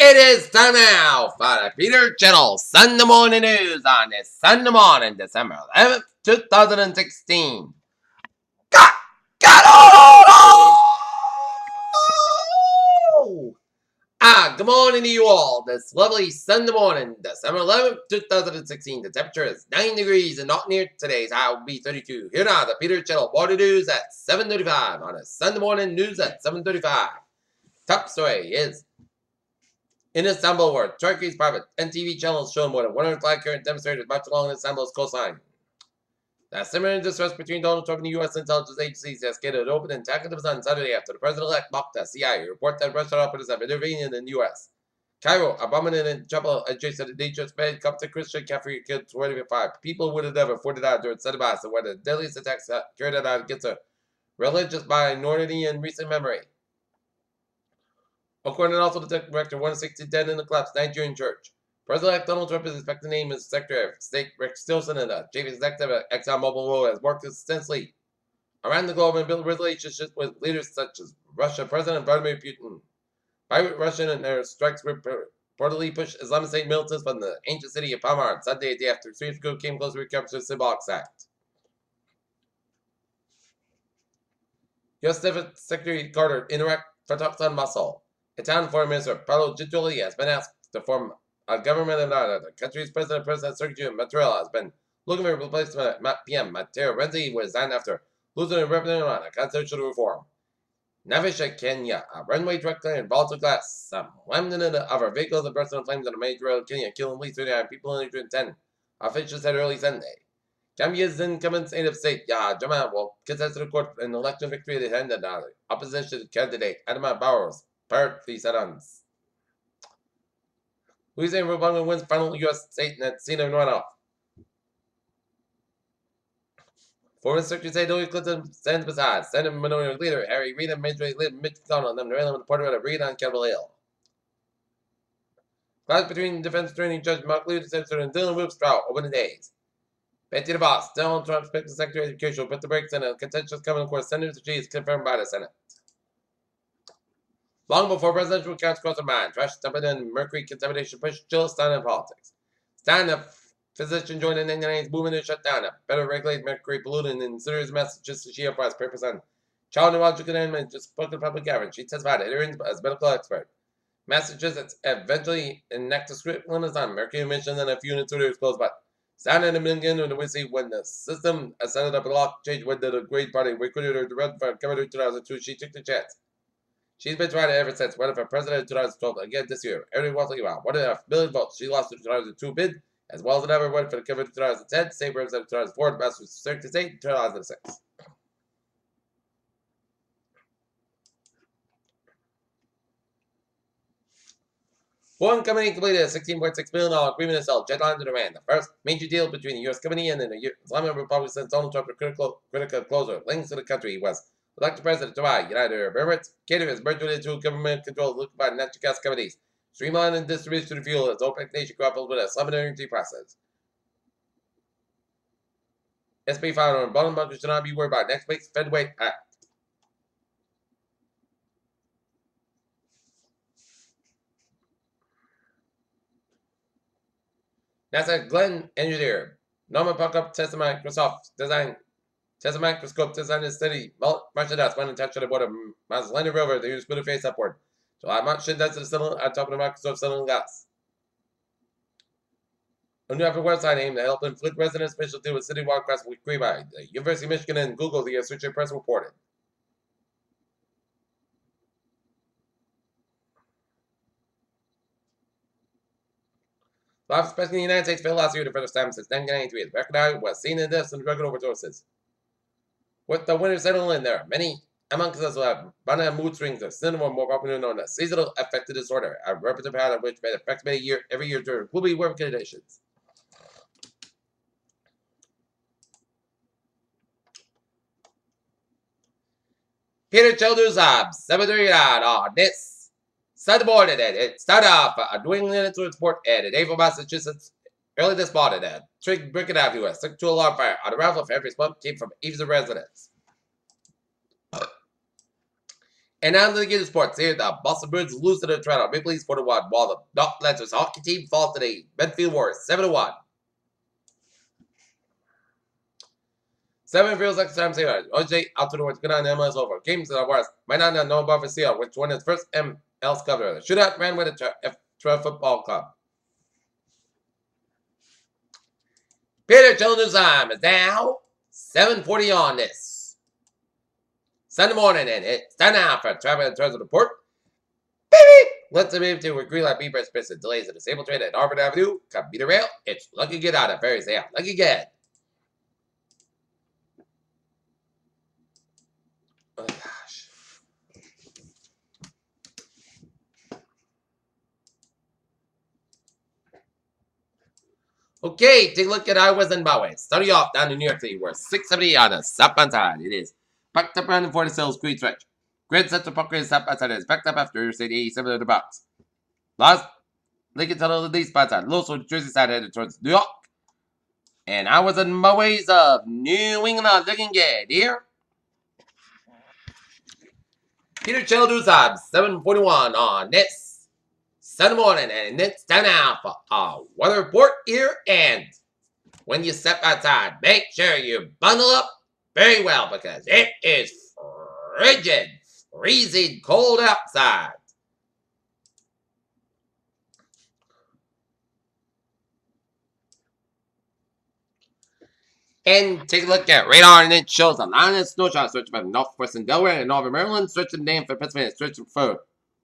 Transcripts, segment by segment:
It is time now for the Peter Channel Sunday Morning News on this Sunday morning, December 11th, 2016. Got good morning to you all. This lovely Sunday morning, December 11th, 2016. The temperature is 9 degrees and not near today's high will be 32. Here now, the Peter Channel Water News at 7:35 on a Sunday morning news at 7:35. Top story is in Istanbul, where Turkey's private NTV channels show more than 100 flag carrying demonstrators march along Istanbul's coastline. The similar distrust between Donald Trump and the U.S. intelligence agencies has escalated open and tactics on Saturday after the president-elect mocked the CIA report that Russian operatives have intervened in the U.S. Cairo, Abominant and Jebel adjacent to dangerous bed, Coptic Christian Catholic killed 25 people would have never fought it out during Sunday and one of the deadliest attacks carried out against a religious minority in recent memory. According also to the director, 160 dead in the collapsed Nigerian church. President-elect Donald Trump is expected to name his Secretary of State Rex Tillerson and the chief executive at ExxonMobil role has worked extensively around the globe and built relationships with leaders such as Russia President Vladimir Putin. Pirate Russian and their strikes reportedly pushed Islamic State militants from the ancient city of Palmyra on Sunday, a day after 3 years ago came close to recapture the symbolic act. U.S. Defense Secretary Carter in Iraq for talks on Mosul. Italian Foreign Minister Paolo Gentiloni has been asked to form a government of the country's president Sergio Mattarella has been looking for a replacement PM. Matteo Renzi was resigned after losing a referendum on a constitutional reform. Navisha, Kenya, a runway directly in volatile glass. Some remnant of our vehicles and burst into flames on a major road in Kenya, killing at least 39 people in 110. Officials said early Sunday. Gambia's incumbent state, Jamal will contest the court an election victory at the end of the opposition candidate, Adama Barrow's party said on Louisiana Republican wins final U.S. state Senate runoff. Former Secretary of State Hillary Clinton stands beside Senate Minority Leader Harry Reid and Majority Leader Mitch McConnell on them to rally with the party of Reid on Capitol Hill. Clash between defense attorney Judge Mark Lewis and Dylan Woods trial over the days. Betty DeVos, Donald Trump's Secretary of Education, will put the brakes on a contentious coming course. Senator G is confirmed by the Senate. Long before presidential accounts crossed their mind, trash dumping and mercury contamination pushed Jill Stein in politics. Stein, a physician, joined in 1990's movement to shut down a better regulate mercury pollutant in serious messages to Shia Price papers on child neurological and just spoke to public gathering. She testified at hearings as medical expert. Massachusetts eventually enacted strict limits on mercury emissions and a few units were closed, but Stein and Milligan and we see when the system set up a block change when the Great Party recruited her to run for Governor 2002, she took the chance. She's been trying ever since, running for president in 2012 again this year. Every once in a while, 1.5 million votes. She lost the 2002 bid, as well as another one for the Governor 2010, state representative 2004, Massachusetts State in 2006. One company completed a $16.6 million agreement to sell Jetline to Iran, the first major deal between the U.S. company and the Islamic Republic since Donald Trump, a critical closer. Links to the country was elected president of Dubai, United Arab Emirates. Qatar has merged into government-controlled liquefied natural gas companies, streamlining distribution of fuel as OPEC nation grapples with a Islamic energy process. SB 500 bottom bunkers should not be worried about next week's Fedweight Act. NASA Glenn engineer Norman Puckup tested Microsoft design. Tesla microscope designed to study Martian dust when attached to the board of Mars landing rover. They use good face upward. So Martian dust is still on top of the microscope selling gas. A new website aimed to help inflict resident special deal with city wildcrafts with Greenby. The University of Michigan and Google, the Associated Press reported. Life especially in the United States failed last year the first time since 1993. The record high was seen in deaths and drug overdoses. With the winter settling in there, many amongst us will have banana mood swings or syndrome more popularly known as seasonal affective disorder, a repetitive pattern which affects me every year during gloomy warm conditions. Peter Childers of 7:39 on this Sunday morning. It started off a New England report at Naval, Massachusetts. Early this morning, a Trig Brickett Avenue, a second alarm fire on a raffle for every smoke came from Eve's residence. And now to the Gator Sports here. The Boston Bruins lose to the Toronto Maple Leafs 4-1, while the Dock Lancers hockey team falls to the Medfield Warriors 7-1. 7 feels like the time saver. OJ out to the words. Good on MLS over. Games that are worse. Might not know about for CL, which won his first MLS cover. Shootout ran with the F12 Football Club. Peter Children's time is now 7:40 on this Sunday morning, and it's time now for traffic and transit report. Baby! Let's move to a green light beep express and delays at the Sable Train at Harvard Avenue. Commuter rail. It's lucky get out of Ferry Sale. Lucky get. Oh gosh. Okay, take a look at highways and byways. Starting off down in New York City, we're 670 on the southbound side. It is backed up around the 40 Hills Street stretch. Grand Central Parkway is southbound side is backed up after Interstate 87 of the box. Last Lincoln Tunnel to the eastbound side. Little New Jersey side headed towards New York. And highways and byways of New England looking good here. Peter Children's time 7:41 on this Sunday morning, and it's time now for a weather report here. And when you step outside, make sure you bundle up very well because it is frigid, freezing cold outside. And take a look at radar, and it shows a line of snow showers stretching from northwestern Delaware and northern Maryland, stretching down for Pennsylvania, stretching for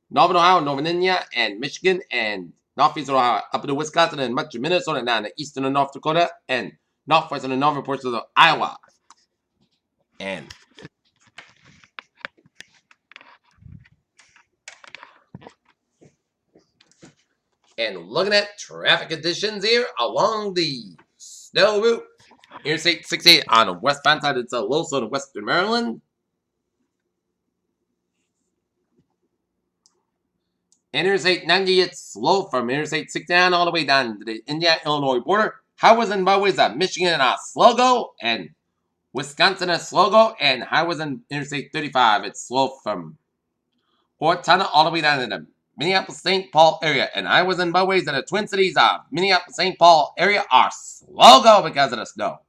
northern Ohio, northern Indiana, and Michigan, and northeastern Ohio, up into Wisconsin, and much of Minnesota, down to eastern of North Dakota, and northwestern and northern portions of Iowa. And looking at traffic conditions here along the snow route. Interstate 68 on the westbound side, it's a low zone of western Maryland. Interstate 90, it's slow from Interstate 69 all the way down to the Indiana-Illinois border. Highways and byways of Michigan are slow go, and Wisconsin is slow go, and highways and Interstate 35, it's slow from Ortona all the way down to the Minneapolis-St. Paul area, and highways and byways of the Twin Cities of Minneapolis-St. Paul area are slow go because of the snow.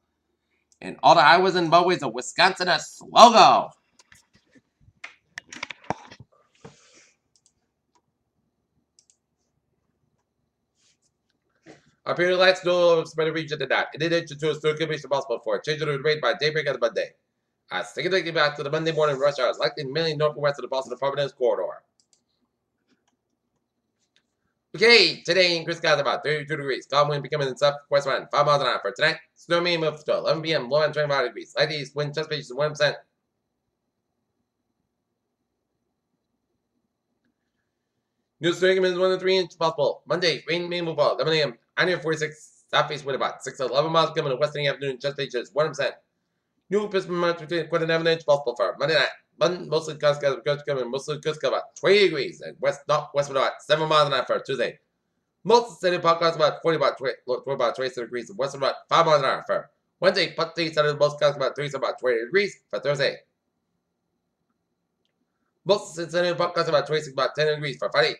And all the highways and byways of Wisconsin are slow go. Our period of light snow spread a region to that. It did enter to a storm could be possible for a change of the rate by daybreak on the Monday. As taking back to the Monday morning rush hours, likely mainly north and west of the Boston Providence corridor. Okay, today in Chris Got about 32 degrees. Calm wind becoming in southwest wind, 5 miles an hour for tonight. Snow may move to 11 p.m. Low end 25 degrees. Light east wind just speed 1%. New snow increments 1 to 3 inches possible. Monday, rain may move out 11 a.m. I near 46 southeast wind about 6 to 11 miles coming to western afternoon. Just speed 1%. New Pacific month between 1.5 inch possible for Monday night. Mostly coast coming, mostly coast about 20 degrees, and northwest about 7 miles an hour for Tuesday. Most of the city podcast about 27 degrees, and west about 5 miles an hour for Wednesday. Put the center most coast about 3 about 20 degrees for Thursday. Most of the city podcast about 26 about 10 degrees for Friday.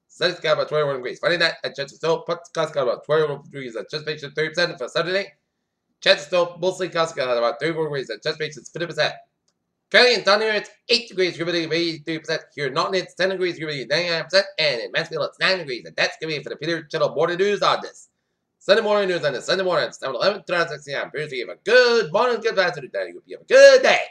Sunny sky about 21 degrees. Friday night at Chester Still, put coast about 21 degrees at Chester 30% for Saturday. Chester Still, mostly coast about 34 degrees at Chester 50%. Currently in down here, it's 8 degrees, humidity of 83%. Here in Norton, it's 10 degrees, humidity of 99%. And in Mansfield, it's 9 degrees. And that's going to be for the Peter Channel Morning News on this Sunday morning news on this Sunday morning. It's 7/11/2016. I'm Bruce. You have a good morning, good afternoon. You have a good day.